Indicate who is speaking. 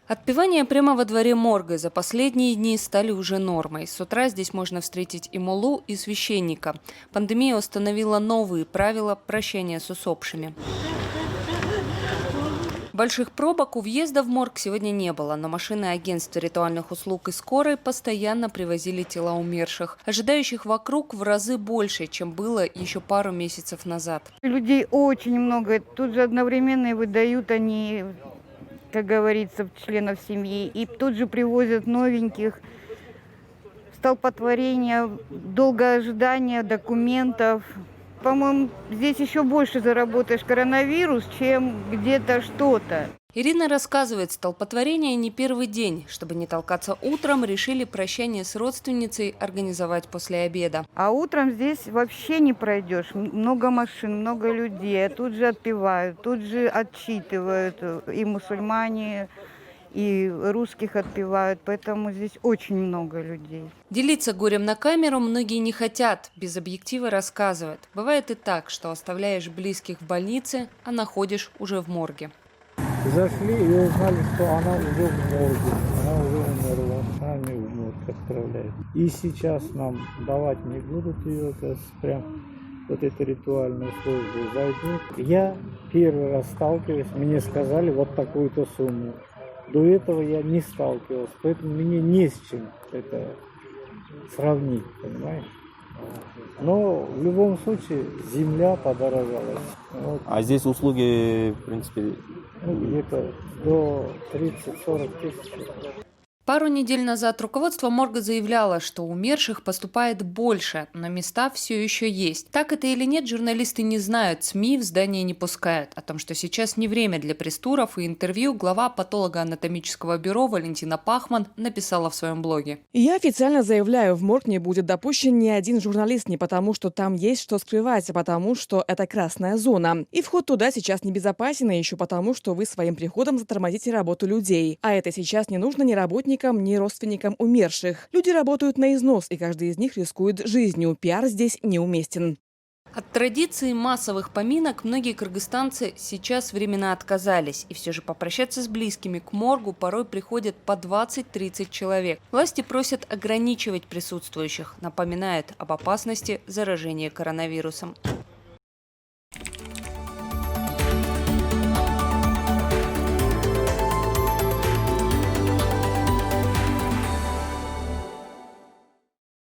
Speaker 1: Отпевания прямо во дворе морга за последние дни стали уже нормой. С утра здесь можно встретить и муллу, и священника. Пандемия установила новые правила прощания с усопшими. Больших пробок у въезда в морг сегодня не было, но машины агентства ритуальных услуг и скорой постоянно привозили тела умерших. Ожидающих вокруг в разы больше, чем было еще пару месяцев назад.
Speaker 2: Людей очень много. Тут же одновременно и выдают они, как говорится, членов семьи. И тут же привозят новеньких. Столпотворение, долгое ожидание документов. По-моему, здесь еще больше заработаешь коронавирус, чем где-то что-то.
Speaker 1: Ирина рассказывает, столпотворение не первый день. Чтобы не толкаться утром, решили прощание с родственницей организовать после обеда.
Speaker 2: А утром здесь вообще не пройдешь. Много машин, много людей. Тут же отпевают, тут же отчитывают. И мусульмане, и русских отпевают. Поэтому здесь очень много людей.
Speaker 1: Делиться горем на камеру многие не хотят, без объектива рассказывают. Бывает и так, что оставляешь близких в больнице, а находишь уже в морге.
Speaker 3: Зашли и узнали, что она уже в морге, она уже умерла, сами в морг отправляют. И сейчас нам давать не будут ее, прям вот эту ритуальную службу зайдут. Я первый раз сталкиваюсь, мне сказали вот такую-то сумму. До этого я не сталкивался, поэтому мне не с чем это сравнить, понимаешь? Но в любом случае земля подорожалась. Вот.
Speaker 4: А здесь услуги, в принципе,
Speaker 3: Где-то до 30-40 тысяч.
Speaker 1: Пару недель назад руководство морга заявляло, что умерших поступает больше, но места все еще есть. Так это или нет, журналисты не знают, СМИ в здание не пускают. О том, что сейчас не время для пресс-туров и интервью, глава патологоанатомического бюро Валентина Пахман написала в своем блоге.
Speaker 5: Я официально заявляю, в морг не будет допущен ни один журналист, не потому что там есть что скрывать, а потому что это красная зона. И вход туда сейчас небезопасен, и еще потому, что вы своим приходом затормозите работу людей. А это сейчас не нужно ни работникам, ни родственникам умерших. Люди работают на износ, и каждый из них рискует жизнью. Пиар здесь неуместен.
Speaker 1: От традиции массовых поминок многие кыргызстанцы сейчас временно отказались. И все же попрощаться с близкими к моргу порой приходят по 20-30 человек. Власти просят ограничивать присутствующих, напоминают об опасности заражения коронавирусом.